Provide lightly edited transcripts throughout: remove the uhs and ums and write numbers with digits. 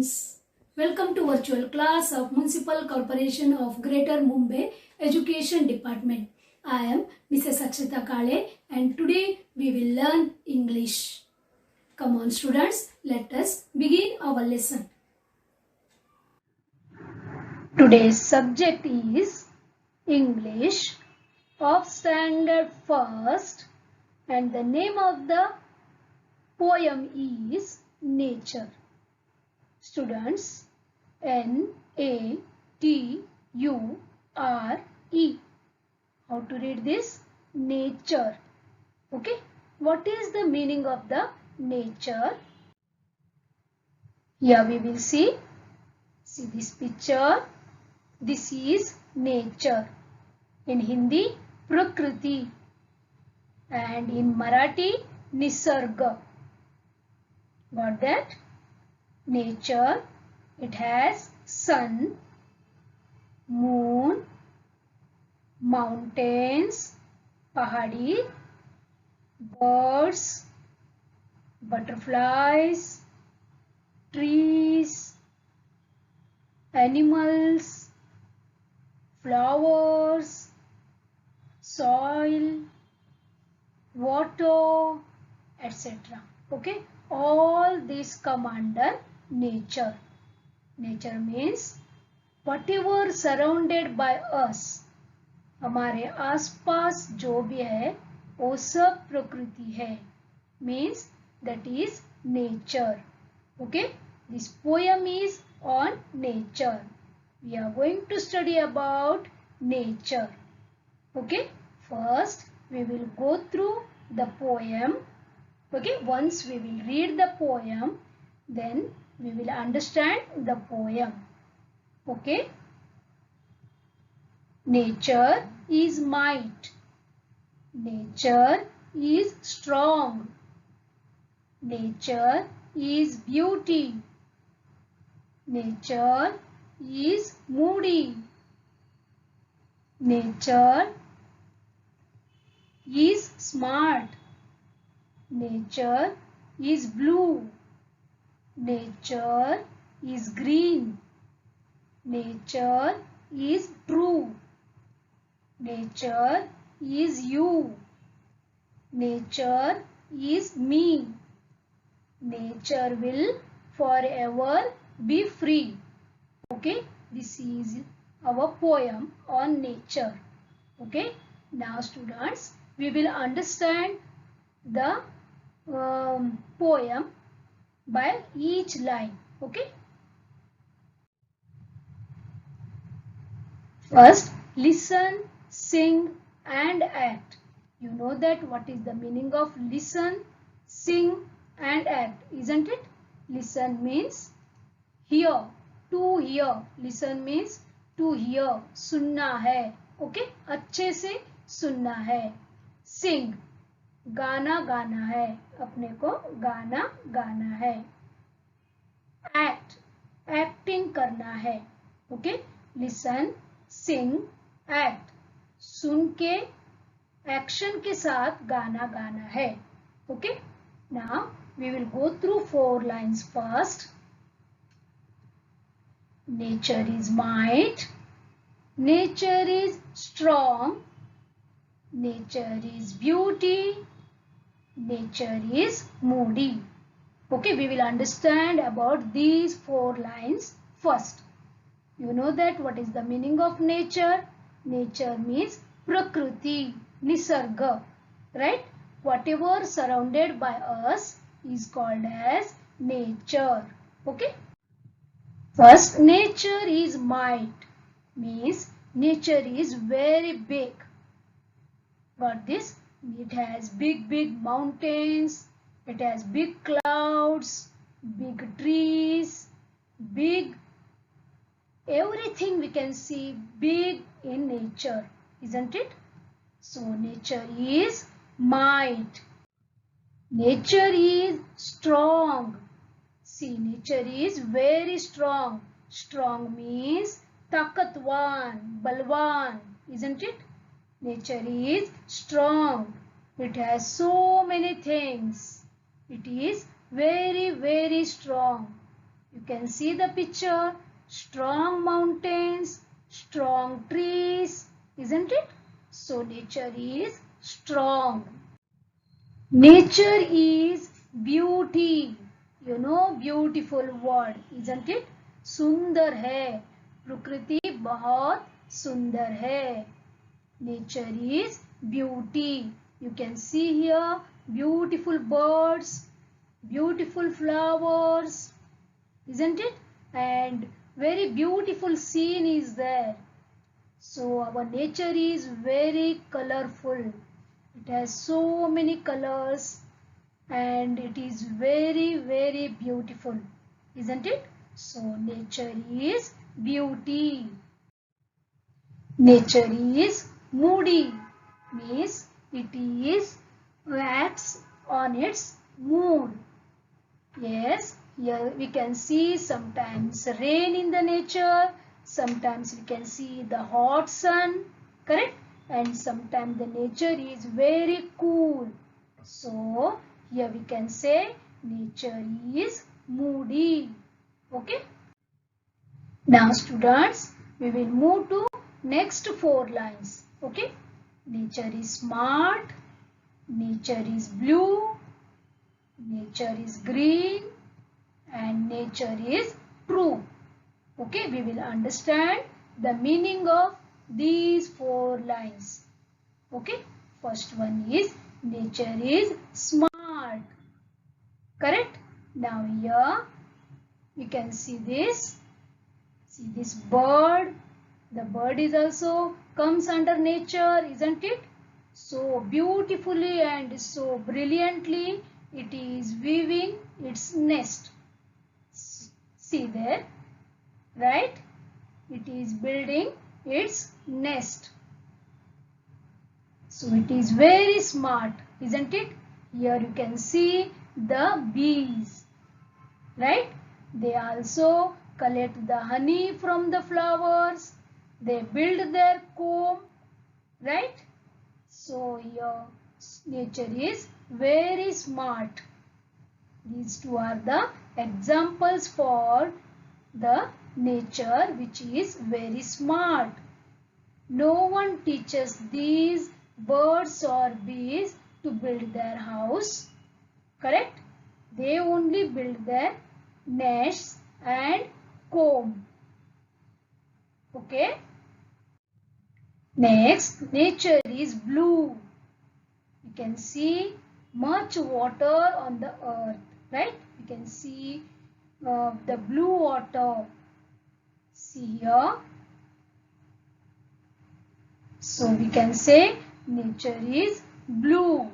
students, welcome to virtual class of Municipal Corporation of Greater Mumbai Education Department. I am Mrs. Akshita Kale and today we will learn English. Come on students, let us begin our lesson. Today's subject is English of Standard First and the name of the poem is Nature. Students, Nature. How to read this? Nature. Okay. What is the meaning of the nature? Here we will see. See this picture. This is nature. In Hindi, Prakriti. And in Marathi, Nisarga. Got that? Nature, it has sun, moon, mountains, pahadi, birds, butterflies, trees, animals, flowers, soil, water, etc. Okay, all these come under nature. Nature means whatever surrounded by us. हमारे आसपास जो भी है वो सब प्रकृति है. Means that is nature. Okay, this poem is on nature. We are going to study about nature. Okay, first we will go through the poem. Okay, once we will read the poem, then we will understand the poem. Okay. Nature is might. Nature is strong. Nature is beauty. Nature is moody. Nature is smart. Nature is blue. Nature is green. Nature is true. Nature is you. Nature is me. Nature will forever be free. Okay, this is our poem on nature. Okay, now students, we will understand the poem by each line. Okay. First, listen, sing and act. You know that what is the meaning of listen, sing and act, isn't it? Listen means hear, to hear. Listen means to hear, सुनना है. Okay, अच्छे से सुनना है. Sing, गाना गाना है, अपने को गाना गाना है. Act, acting करना है. Okay, listen, sing, act. सुन के एक्शन के साथ गाना गाना है. Okay, now we will go through 4 lines first. Nature is might. Nature is strong. Nature is beauty. Nature is moody. Okay, we will understand about these 4 lines first. You know that what is the meaning of nature? Nature means prakriti, nisarga, right? Whatever surrounded by us is called as nature. Okay. First, nature is might. Means nature is very big. Got this? It has big mountains. It has big clouds, big trees, big everything we can see big in nature, isn't it? So nature is might. Nature is strong. See, nature is very strong. Strong means takatwan, balwan, isn't it? Nature is strong. It has so many things. It is very strong. You can see the picture. Strong mountains, strong trees, isn't it? So nature is strong. Nature is beauty. You know, beautiful word, isn't it? सुंदर है. प्रकृति बहुत सुंदर है. Nature is beauty. You can see here beautiful birds, beautiful flowers, isn't it? And very beautiful scene is there. So our nature is very colorful. It has so many colors and it is very, very beautiful, isn't it? So nature is beauty. Nature is moody, means it is acts on its mood. Yes, here we can see sometimes rain in the nature, sometimes we can see the hot sun, correct? And sometimes the nature is very cool. So here we can say nature is moody. Okay. Now students, we will move to next 4 lines. Okay. Nature is smart, nature is blue, nature is green, and nature is true. Okay, we will understand the meaning of these 4 lines. Okay, first one is nature is smart. Correct? Now here we can see this. See this bird. The bird is also comes under nature, isn't it? So beautifully and so brilliantly it is weaving its nest. See there, right? It is building its nest. So it is very smart, isn't it? Here you can see the bees, right? They also collect the honey from the flowers. They build their comb, right? So here nature is very smart. These two are the examples for the nature which is very smart. No one teaches these birds or bees to build their house. Correct? They only build their nests and comb. Okay? Next, nature is blue. You can see much water on the earth. Right? You can see the blue water. See here. So we can say nature is blue.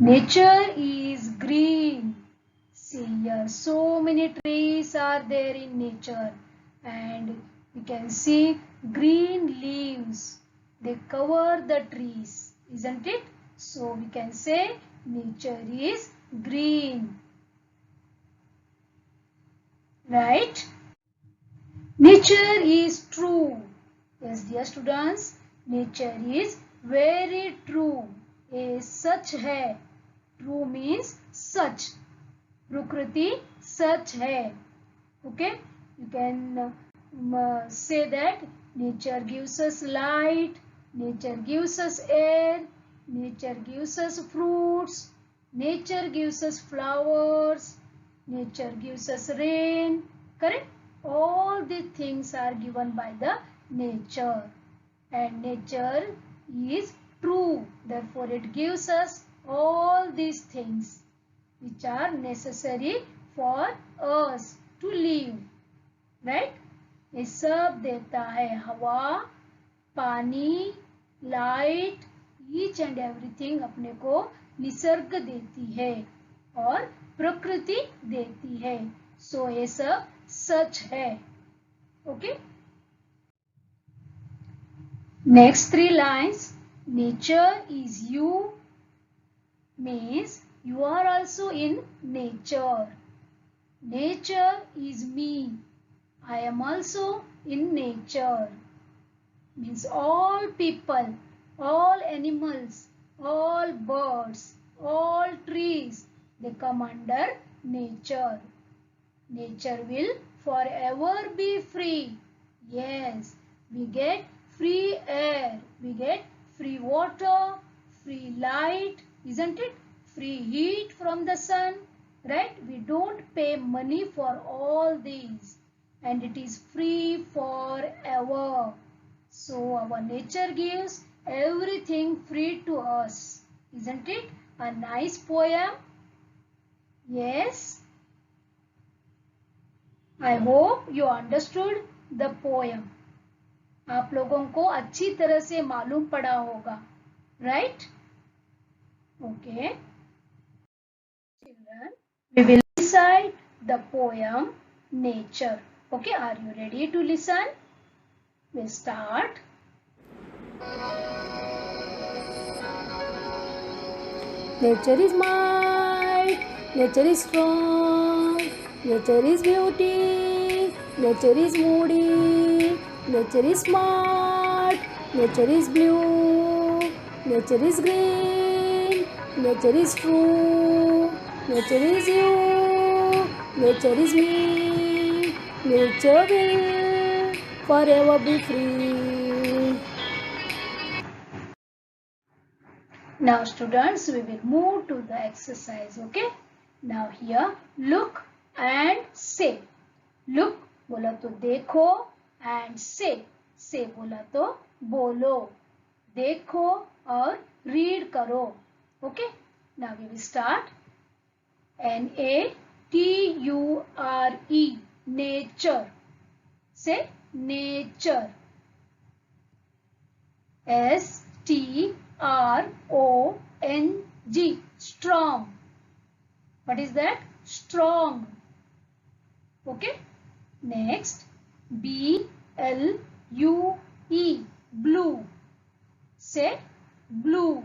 Nature is green. See here, so many trees are there in nature and we can see green leaves. They cover the trees, isn't it? So we can say nature is green. Right? Nature is true. Yes, dear students, nature is very true. A such hai. True means such. Prakriti such hai. Okay, you can say that nature gives us light, nature gives us air, nature gives us fruits, nature gives us flowers, nature gives us rain. Correct? All the things are given by the nature and nature is true. Therefore, it gives us all these things which are necessary for us to live. Right? ये सब देता है हवा, पानी, light, each and everything अपने को निसर्ग देती है और प्रकृति देती है. सो ये सब सच है. Okay. Next 3 lines. Nature is you means you are also in nature. Nature is me. I am also in nature. Means all people, all animals, all birds, all trees, they come under nature. Nature will forever be free. Yes, we get free air, we get free water, free light, isn't it? Free heat from the sun, right? We don't pay money for all these, and it is free forever. So our nature gives everything free to us. Isn't it a nice poem? Yes. I hope you understood the poem. आप लोगों को अच्छी तरह से मालूम पड़ा होगा, right? Okay. Children, we will recite the poem Nature. Okay, are you ready to listen? We'll start. Nature is might, nature is strong, nature is beauty, nature is moody, nature is smart, nature is blue, nature is green, nature is true, nature is you, nature is me, nature will forever be free. Now students, we will move to the exercise, okay? Now here, look and say. Look बोला तो देखो and say. Say बोला तो बोलो. देखो और read करो. Okay? Now we will start. Nature. Nature. Say nature. strong. Strong. What is that? Strong. Okay. Next. blue. Blue. Say blue.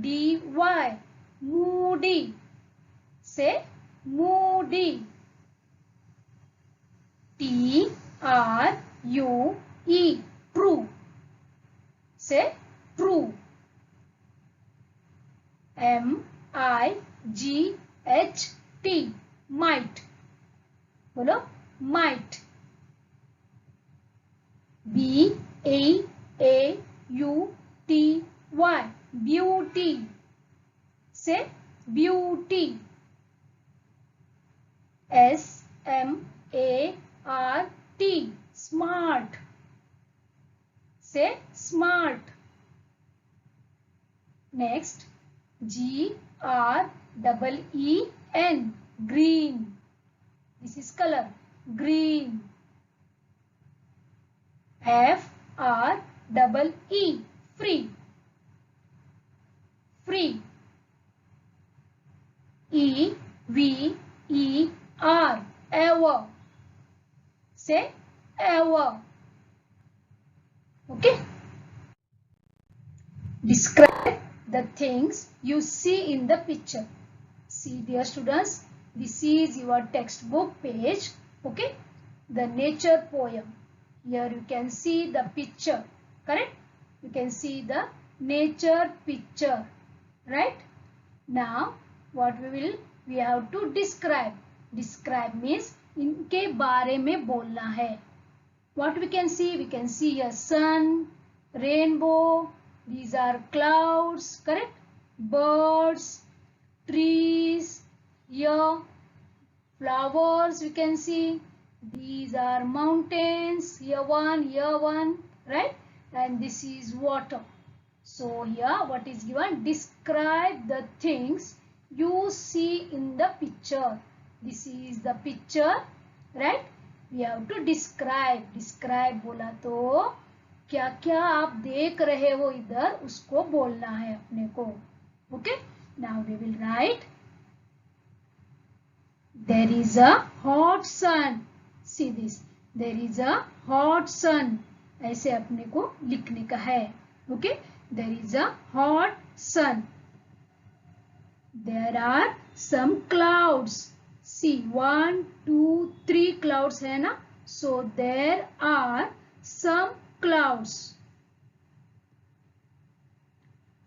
moody. Moody. Say moody. true. True. Say true. might. Might. बोलो might. beauty. Beauty. Say beauty. smart. Smart. Say smart. Next. green. Green. This is color. Green. free. Free. Free. Ever. Say ever. Okay. Describe the things you see in the picture. See dear students, this is your textbook page. Okay. The nature poem. Here you can see the picture. Correct? You can see the nature picture. Right? Now what we have to describe. Describe means इनके बारे में बोलना है. What we can see? We can see a sun, rainbow, these are clouds, correct? Birds, trees, here flowers we can see. These are mountains, here one, right? And this is water. So here what is given? Describe the things you see in the picture. This is the picture, right? We have to describe. Describe बोला तो क्या क्या आप देख रहे हो इधर उसको बोलना है अपने को. Okay? Now we will write. There is a hot sun. See this. There is a hot sun. ऐसे अपने को लिखने का है. Okay? There is a hot sun. There are some clouds. See 1, 2, 3 clouds है ना. So there are some clouds.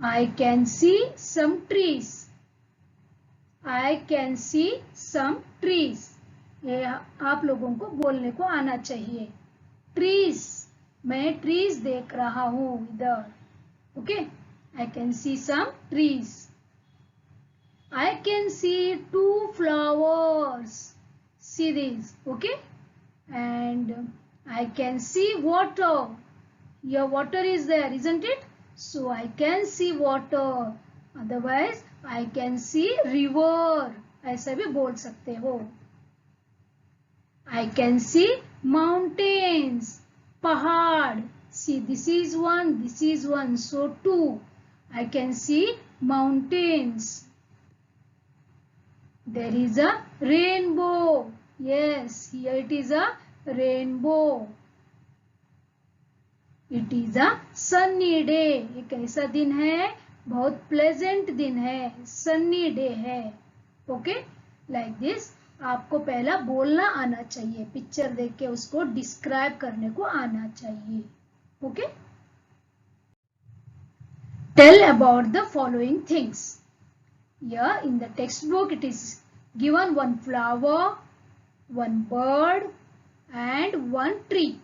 I can see some trees. I can see some trees. ये आप लोगों को बोलने को आना चाहिए. Trees, मैं trees देख रहा हूँ इधर. Okay, I can see some trees. I can see 2 flowers. See these, okay? And I can see water. Here water is there, isn't it? So I can see water. Otherwise, I can see river. ऐसा भी बोल सकते हो. I can see mountains. पहाड़. See, this is one, this is one. So 2. I can see mountains. There is a rainbow. Yes, here it is a rainbow. It is a sunny day. ये कैसा दिन है? बहुत pleasant दिन है. Sunny day है. Okay? Like this. आपको पहला बोलना आना चाहिए. पिक्चर देख के उसको डिस्क्राइब करने को आना चाहिए. Okay? Tell about the following things. Here in the textbook it is given one flower, one bird and one tree.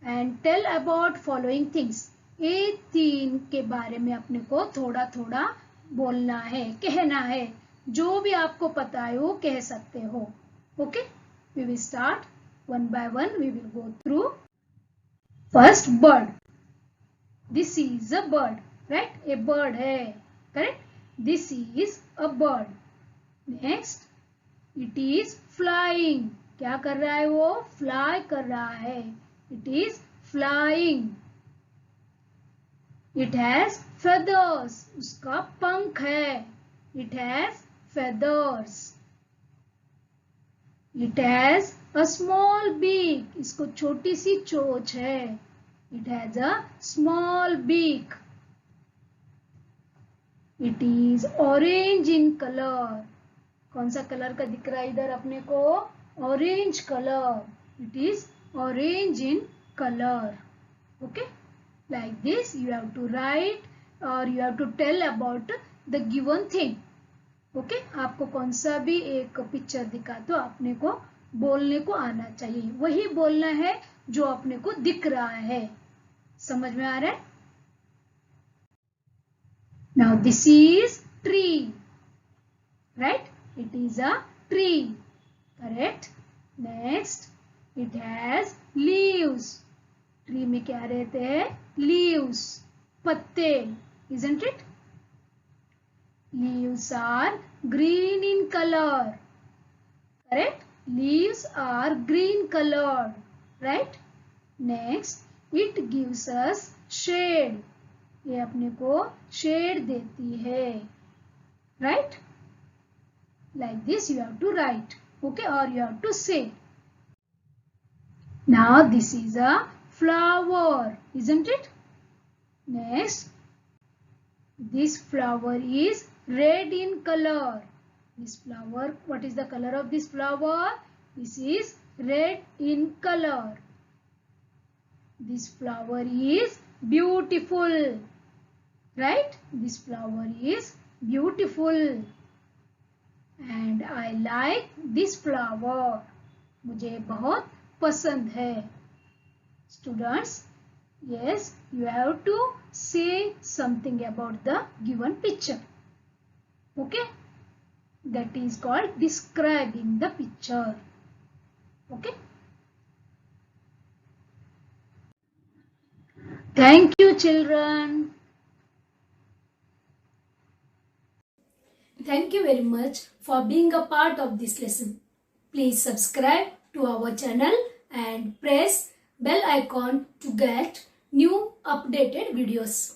And tell about following things. ये 3 के बारे में अपने को थोड़ा थोड़ा बोलना है, कहना है. जो भी आपको पता है वो कह सकते हो. Okay? We will start one by one. We will go through. First, bird. This is a bird, right? A bird है, correct? This is a bird. Next, it is flying. क्या कर रहा है वो? Fly कर रहा है. It is flying. It has feathers. उसका पंख है. It has feathers. It has a small beak. इसको छोटी सी चोंच है. It has a small beak. It is orange in color. कौन सा कलर का दिख रहा है इधर अपने को? Orange color. It is orange in color. Okay? Like this you have to write or you have to tell about the given thing. Okay? आपको कौन सा भी एक पिक्चर दिखा तो अपने को बोलने को आना चाहिए. वही बोलना है जो अपने को दिख रहा है. समझ में आ रहा है? Now this is tree, right? It is a tree, correct? Next, it has leaves. Tree में क्या रहते हैं? Leaves, पत्ते, isn't it? Leaves are green in color, correct? Leaves are green colored, right? Next, it gives us shade. ये अपने को shade देती है, right? Like this you have to write, okay, or you have to say. Now this is a flower, isn't it? Next, this flower is red in color. This flower, what is the color of this flower? This is red in color. This flower is beautiful. Right? This flower is beautiful. And I like this flower. मुझे बहुत पसंद है. Students, yes, you have to say something about the given picture. Okay? That is called describing the picture. Okay? Thank you, children. Thank you very much for being a part of this lesson. Please subscribe to our channel and press bell icon to get new updated videos.